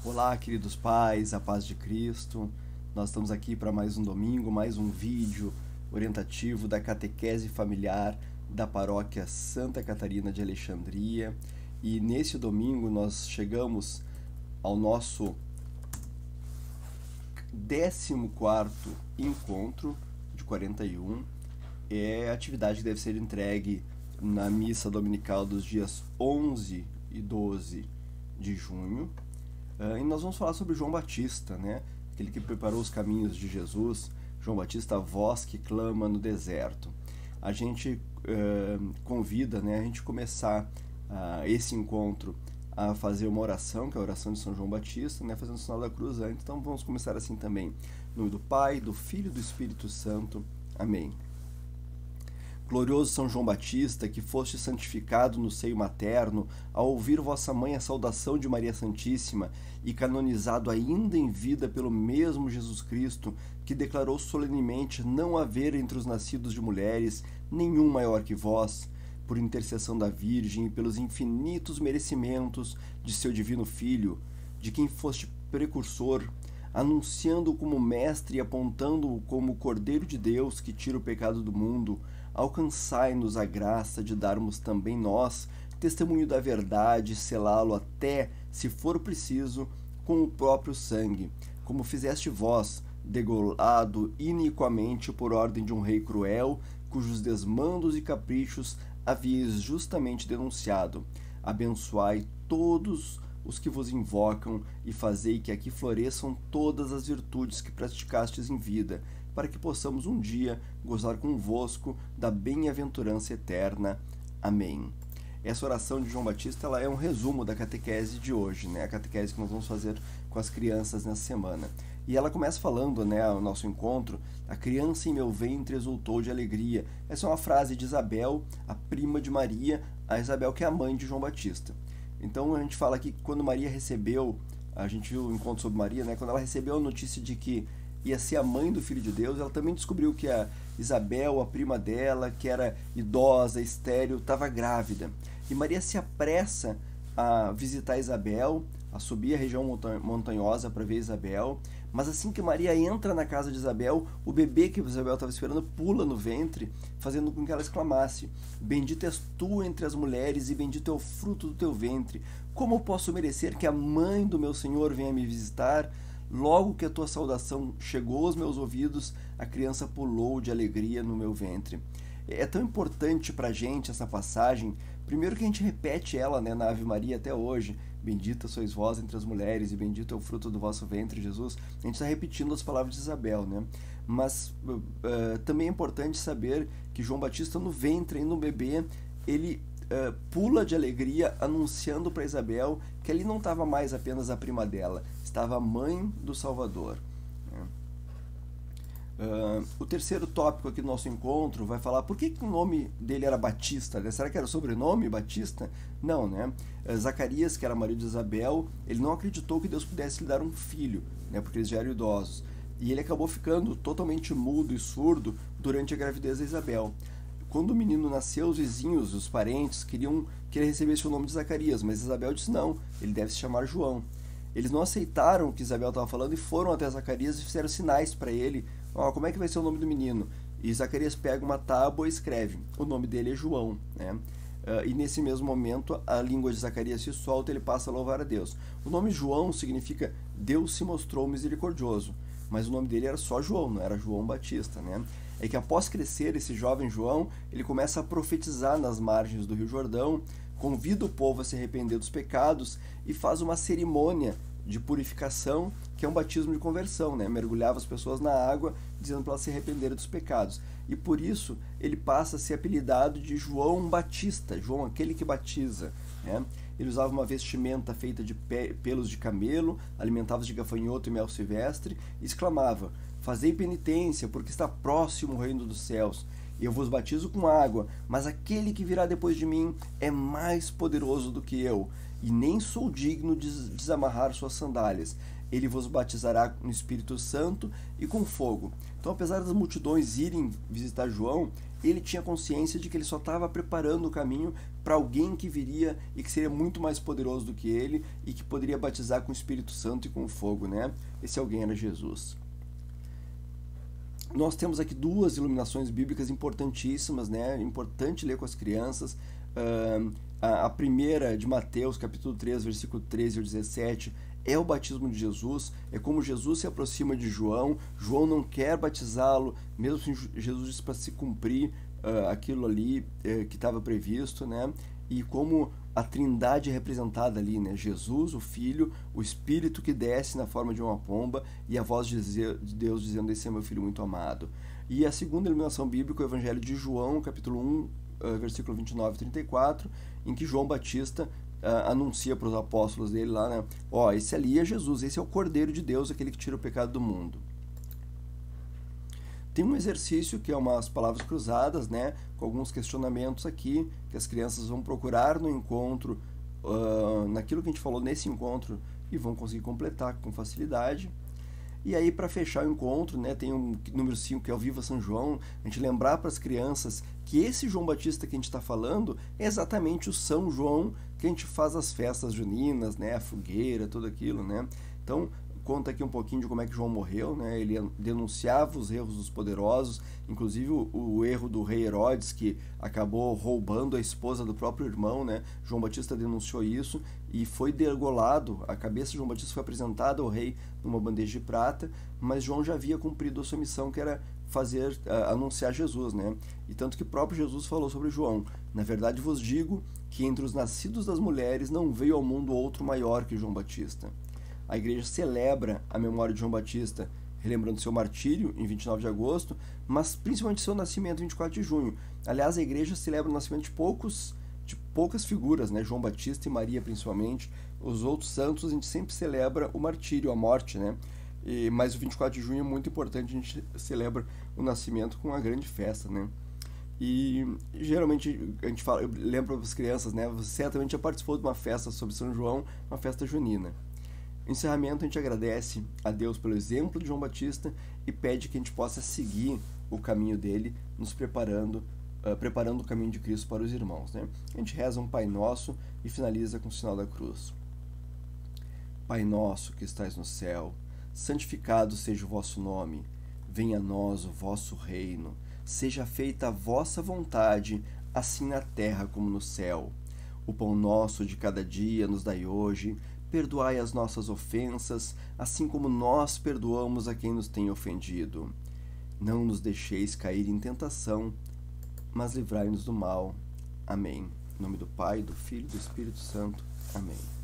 Olá, queridos pais, a paz de Cristo. Nós estamos aqui para mais um domingo, mais um vídeo orientativo da catequese familiar da paróquia Santa Catarina de Alexandria. E nesse domingo nós chegamos ao nosso 14º encontro de 41. É a atividade que deve ser entregue na missa dominical dos dias 11 e 12 de junho. E nós vamos falar sobre João Batista, né? Aquele que preparou os caminhos de Jesus. João Batista, a voz que clama no deserto. A gente convida, né, a gente começar esse encontro a fazer uma oração, que é a oração de São João Batista, né, fazendo o sinal da cruz antes. Então vamos começar assim também. Em nome do Pai, do Filho e do Espírito Santo. Amém. Glorioso São João Batista, que foste santificado no seio materno, ao ouvir vossa mãe a saudação de Maria Santíssima, e canonizado ainda em vida pelo mesmo Jesus Cristo, que declarou solenemente não haver entre os nascidos de mulheres nenhum maior que vós, por intercessão da Virgem e pelos infinitos merecimentos de seu divino Filho, de quem foste precursor, anunciando-o como mestre e apontando-o como o Cordeiro de Deus que tira o pecado do mundo, alcançai-nos a graça de darmos também nós testemunho da verdade e selá-lo até, se for preciso, com o próprio sangue, como fizeste vós, degolado iniquamente por ordem de um rei cruel, cujos desmandos e caprichos havíeis justamente denunciado. Abençoai todos os que vos invocam e fazei que aqui floresçam todas as virtudes que praticastes em vida, para que possamos um dia gozar convosco da bem-aventurança eterna. Amém. Essa oração de João Batista ela é um resumo da catequese de hoje, né? A catequese que nós vamos fazer com as crianças nessa semana. E ela começa falando, né, ao nosso encontro, a criança em meu ventre exultou de alegria. Essa é uma frase de Isabel, a prima de Maria, a Isabel que é a mãe de João Batista. Então a gente fala aqui que quando Maria recebeu, a gente viu o encontro sobre Maria, né? Quando ela recebeu a notícia de que ia ser a mãe do Filho de Deus, ela também descobriu que a Isabel, a prima dela, que era idosa, estéril, estava grávida. E Maria se apressa a visitar Isabel, a subir a região montanhosa para ver Isabel. Mas assim que Maria entra na casa de Isabel, o bebê que Isabel estava esperando pula no ventre, fazendo com que ela exclamasse: Bendita és tu entre as mulheres e bendito é o fruto do teu ventre. Como posso merecer que a mãe do meu Senhor venha me visitar? Logo que a tua saudação chegou aos meus ouvidos, a criança pulou de alegria no meu ventre. É tão importante para a gente essa passagem, primeiro que a gente repete ela, né, na Ave Maria até hoje. Bendita sois vós entre as mulheres e bendito é o fruto do vosso ventre, Jesus. A gente está repetindo as palavras de Isabel, né? Mas também é importante saber que João Batista no ventre, no bebê, ele pula de alegria anunciando para Isabel que ali não estava mais apenas a prima dela, estava a mãe do Salvador. O terceiro tópico aqui do nosso encontro vai falar por que o nome dele era Batista, né? Será que era o sobrenome Batista? Não, né? Zacarias, que era marido de Isabel, ele não acreditou que Deus pudesse lhe dar um filho, né? Porque eles já eram idosos. E ele acabou ficando totalmente mudo e surdo durante a gravidez de Isabel. Quando o menino nasceu, os vizinhos, os parentes, queriam que ele recebesse o nome de Zacarias, mas Isabel disse não, ele deve se chamar João. Eles não aceitaram o que Isabel estava falando e foram até Zacarias e fizeram sinais para ele. Como é que vai ser o nome do menino? E Zacarias pega uma tábua e escreve. O nome dele é João, né? E nesse mesmo momento a língua de Zacarias se solta e ele passa a louvar a Deus. O nome João significa Deus se mostrou misericordioso, mas o nome dele era só João, não era João Batista, né? É que após crescer esse jovem João, ele começa a profetizar nas margens do Rio Jordão, convida o povo a se arrepender dos pecados e faz uma cerimônia de purificação, que é um batismo de conversão, né? Mergulhava as pessoas na água, dizendo para elas se arrependerem dos pecados. E por isso ele passa a ser apelidado de João Batista, João aquele que batiza, né? Ele usava uma vestimenta feita de pelos de camelo, alimentava-se de gafanhoto e mel silvestre, e exclamava: Fazei penitência, porque está próximo o reino dos céus. Eu vos batizo com água, mas aquele que virá depois de mim é mais poderoso do que eu, e nem sou digno de desamarrar suas sandálias. Ele vos batizará no Espírito Santo e com fogo. Então, apesar das multidões irem visitar João, ele tinha consciência de que ele só estava preparando o caminho para alguém que viria e que seria muito mais poderoso do que ele e que poderia batizar com o Espírito Santo e com fogo, né? Esse alguém era Jesus. Nós temos aqui duas iluminações bíblicas importantíssimas, né? Importante ler com as crianças. A primeira, de Mateus, capítulo 3, versículo 13 ao 17, é o batismo de Jesus. É como Jesus se aproxima de João. João não quer batizá-lo, mesmo assim Jesus disse para se cumprir aquilo ali que estava previsto, né? E como a trindade é representada ali, né? Jesus, o Filho, o Espírito que desce na forma de uma pomba e a voz de Deus dizendo: esse é meu Filho muito amado. E a segunda iluminação bíblica, o Evangelho de João, capítulo 1, versículo 29 e 34, em que João Batista anuncia para os apóstolos dele lá, né? Ó, esse ali é Jesus, esse é o Cordeiro de Deus, aquele que tira o pecado do mundo. Tem um exercício que é umas palavras cruzadas, né, com alguns questionamentos aqui, que as crianças vão procurar no encontro, naquilo que a gente falou nesse encontro, e vão conseguir completar com facilidade. E aí, para fechar o encontro, né, tem um número 5, que é o Viva São João, a gente lembrar para as crianças que esse João Batista que a gente está falando é exatamente o São João que a gente faz as festas juninas, né, a fogueira, tudo aquilo, né. Então, conta aqui um pouquinho de como é que João morreu, né? Ele denunciava os erros dos poderosos, inclusive o erro do rei Herodes, que acabou roubando a esposa do próprio irmão, né? João Batista denunciou isso e foi degolado. A cabeça de João Batista foi apresentada ao rei numa bandeja de prata, mas João já havia cumprido a sua missão, que era anunciar Jesus, né? E tanto que o próprio Jesus falou sobre João: na verdade vos digo que entre os nascidos das mulheres não veio ao mundo outro maior que João Batista. A igreja celebra a memória de João Batista, relembrando seu martírio em 29 de agosto, mas principalmente seu nascimento em 24 de junho. Aliás, a igreja celebra o nascimento de poucas figuras, né? João Batista e Maria principalmente. Os outros santos a gente sempre celebra o martírio, a morte, né? Mas o 24 de junho é muito importante, a gente celebra o nascimento com uma grande festa, né? E geralmente a gente fala, eu lembro para as crianças, né? Você certamente já participou de uma festa sobre São João, uma festa junina. No encerramento, a gente agradece a Deus pelo exemplo de João Batista e pede que a gente possa seguir o caminho dele, nos preparando o caminho de Cristo para os irmãos, né? A gente reza um Pai Nosso e finaliza com o sinal da cruz. Pai nosso que estais no céu, santificado seja o vosso nome. Venha a nós o vosso reino. Seja feita a vossa vontade, assim na terra como no céu. O pão nosso de cada dia nos dai hoje. Perdoai as nossas ofensas, assim como nós perdoamos a quem nos tem ofendido. Não nos deixeis cair em tentação, mas livrai-nos do mal. Amém. Em nome do Pai, do Filho e do Espírito Santo. Amém.